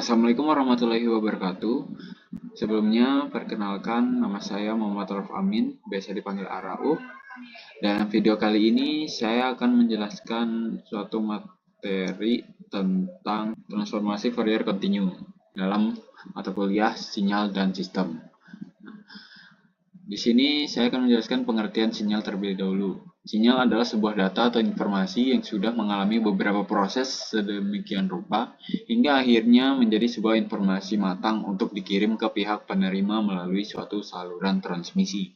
Assalamualaikum warahmatullahi wabarakatuh. Sebelumnya, perkenalkan nama saya Muhammad Araf Amin, biasa dipanggil Arauh. Dalam video kali ini, saya akan menjelaskan suatu materi tentang transformasi Fourier kontinu dalam mata kuliah sinyal dan sistem. Di sini saya akan menjelaskan pengertian sinyal terlebih dahulu. Sinyal adalah sebuah data atau informasi yang sudah mengalami beberapa proses sedemikian rupa hingga akhirnya menjadi sebuah informasi matang untuk dikirim ke pihak penerima melalui suatu saluran transmisi.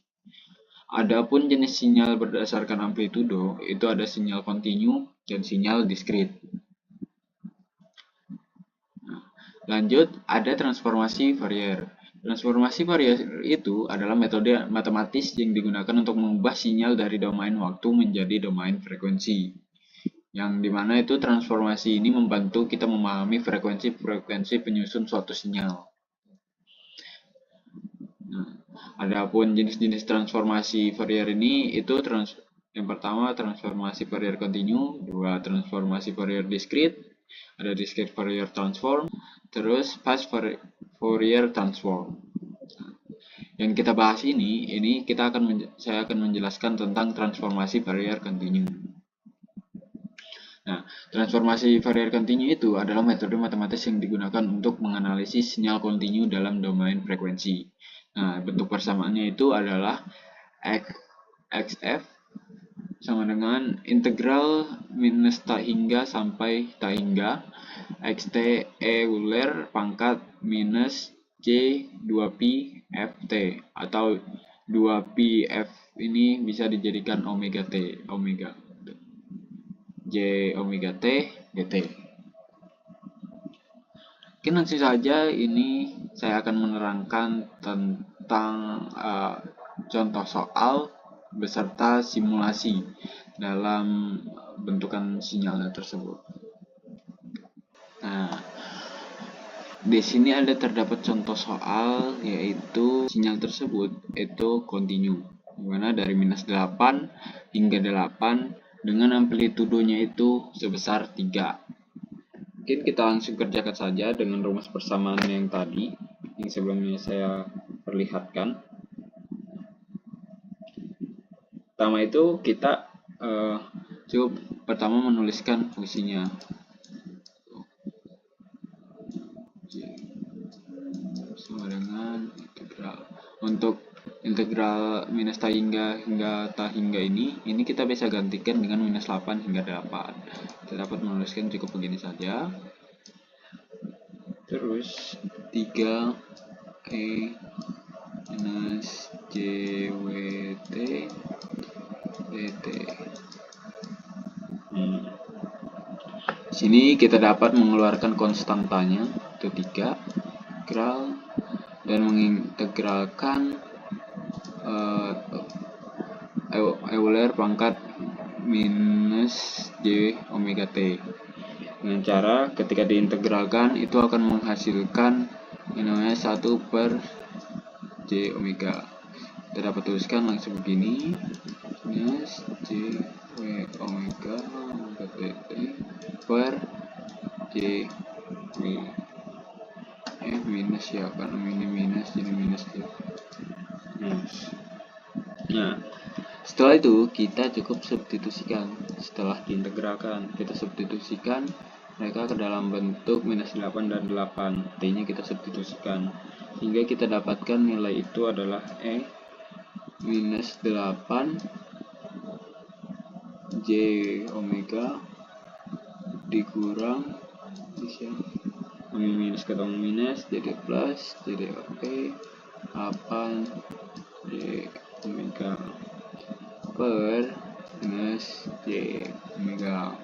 Adapun jenis sinyal berdasarkan amplitudo, itu ada sinyal kontinu dan sinyal diskrit. Lanjut, ada transformasi Fourier. Transformasi Fourier itu adalah metode matematis yang digunakan untuk mengubah sinyal dari domain waktu menjadi domain frekuensi. Yang dimana itu transformasi ini membantu kita memahami frekuensi-frekuensi penyusun suatu sinyal. Adapun jenis-jenis transformasi Fourier ini itu yang pertama transformasi Fourier kontinu, dua transformasi Fourier diskrit, ada discrete Fourier transform, terus fast Fourier transform. Yang kita bahas ini saya akan menjelaskan tentang transformasi Fourier kontinu. Nah, transformasi Fourier kontinu itu adalah metode matematis yang digunakan untuk menganalisis sinyal kontinu dalam domain frekuensi. Nah, bentuk persamaannya itu adalah XF sama dengan integral minus tak hingga sampai tak hingga xt Euler pangkat minus J 2pi ft atau 2pi f ini bisa dijadikan omega t, omega J omega t dt. Oke, langsung saja ini saya akan menerangkan tentang contoh soal beserta simulasi dalam bentukan sinyalnya tersebut. Nah, di sini terdapat contoh soal yaitu sinyal tersebut itu kontinu, dimana dari minus 8 hingga 8 dengan amplitudonya itu sebesar 3. Mungkin kita langsung kerjakan saja dengan rumus persamaan yang tadi yang sebelumnya saya perlihatkan. Pertama itu kita cukup pertama menuliskan fungsinya. Sama dengan integral. Untuk integral minus tak hingga tak hingga ini kita bisa gantikan dengan minus 8 hingga 8. Kita dapat menuliskan cukup begini saja. Terus 3E minus JWT dt. Sini kita dapat mengeluarkan konstantanya itu 3 integral dan mengintegralkan Euler pangkat minus J omega T. Dengan cara ketika diintegralkan itu akan menghasilkan yang namanya 1 per J omega. Kita dapat tuliskan langsung begini, minus J omega dt per J minus ya, karena ini minus jadi minus J. Nah, setelah itu kita cukup substitusikan. Setelah diintegralkan, kita substitusikan mereka ke dalam bentuk minus 8 dan 8. T-nya kita substitusikan. Sehingga kita dapatkan nilai itu adalah E minus 8 J omega dikurang minus ketemu minus jadi plus jadi oke 8 J omega per minus J omega.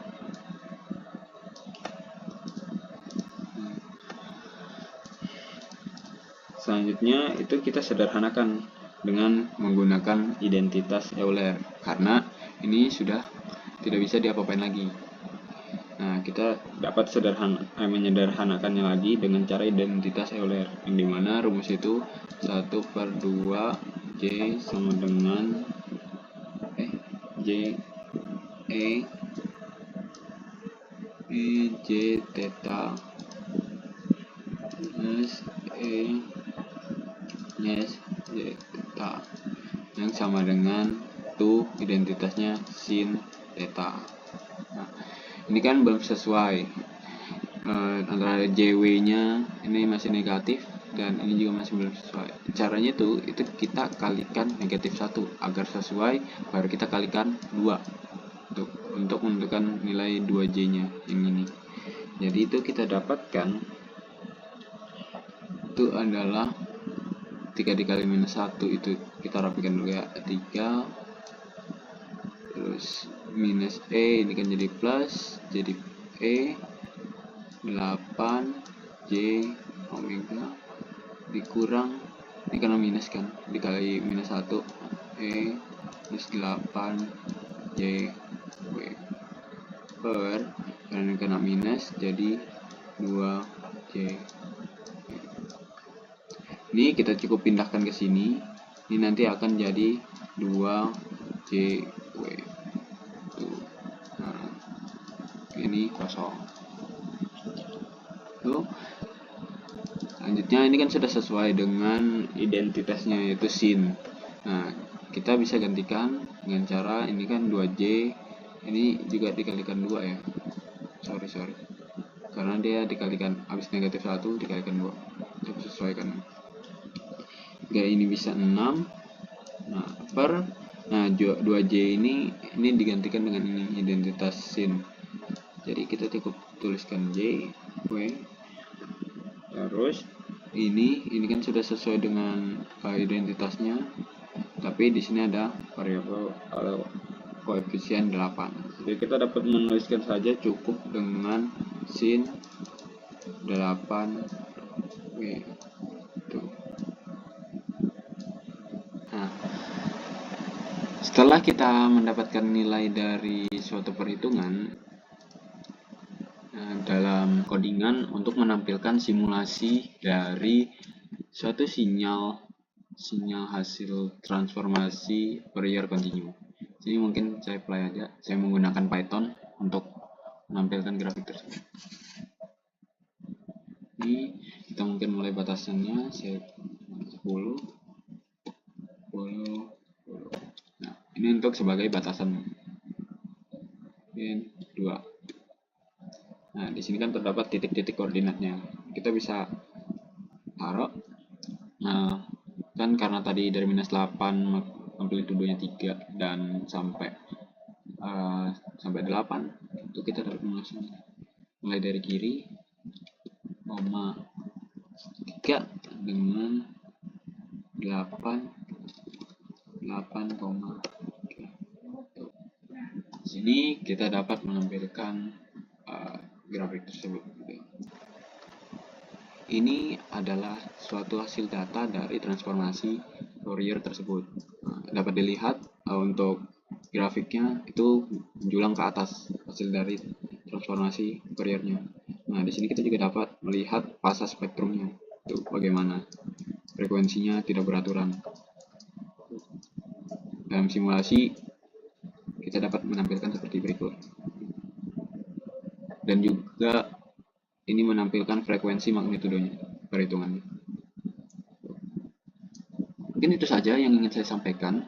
Selanjutnya itu kita sederhanakan dengan menggunakan identitas Euler karena ini sudah tidak bisa diapa-apain lagi. Nah, kita dapat menyederhanakannya lagi dengan cara identitas Euler, yang dimana rumus itu 1 per 2 J sama dengan J J theta minus E minus zeta yang sama dengan tuh identitasnya sin theta. Nah, ini kan belum sesuai, antara JW-nya ini masih negatif dan ini juga masih belum sesuai. Caranya itu kita kalikan negatif 1 agar sesuai, baru kita kalikan 2 untuk menentukan nilai 2J-nya yang ini. Jadi itu kita dapatkan itu adalah 3 dikali minus 1, itu kita rapikan dulu ya, 3 terus minus E ini kan jadi plus, jadi E 8 J omega dikurang, ini karena minus kan, dikali minus 1 E minus 8 J W per, karena kena minus jadi 2 J. Ini kita cukup pindahkan ke sini, ini nanti akan jadi 2 J W. Nah, ini kosong. Tuh. Selanjutnya ini kan sudah sesuai dengan identitasnya, yaitu sin. Nah, kita bisa gantikan dengan cara ini kan 2J, ini juga dikalikan 2 ya. Sorry. Karena dia dikalikan habis negatif 1 dikalikan 2. Kita sesuaikan. Ini bisa 6. Nah, per 2J ini digantikan dengan ini identitas sin. Jadi kita cukup tuliskan J W. Terus ini kan sudah sesuai dengan identitasnya, tapi di sini ada variabel koefisien 8. Jadi kita dapat menuliskan saja cukup dengan sin 8 W itu. Nah, setelah kita mendapatkan nilai dari suatu perhitungan, dalam codingan untuk menampilkan simulasi dari suatu sinyal hasil transformasi Fourier continue. Jadi mungkin saya play aja, saya menggunakan Python untuk menampilkan grafik tersebut. Ini kita mungkin mulai batasannya, saya 10. Nah, ini untuk sebagai batasan. Mungkin 2. Nah, di sini kan terdapat titik-titik koordinatnya. Kita bisa taruh. Nah, kan karena tadi dari minus 8 amplitudenya 3 dan sampai 8, itu kita dapat mengasihnya. Mulai dari kiri, 3 dengan 8. Di sini kita dapat menampilkan grafik tersebut. Ini adalah suatu hasil data dari transformasi Fourier tersebut. Dapat dilihat untuk grafiknya itu menjulang ke atas hasil dari transformasi Fouriernya. Nah, di sini kita juga dapat melihat fasa spektrumnya, itu bagaimana frekuensinya tidak beraturan. Dalam simulasi kita dapat menampilkan seperti berikut. Dan juga ini menampilkan frekuensi magnitudenya perhitungannya. Mungkin itu saja yang ingin saya sampaikan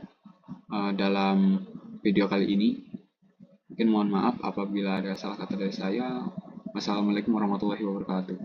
dalam video kali ini. Mungkin mohon maaf apabila ada salah kata dari saya. Wassalamualaikum warahmatullahi wabarakatuh.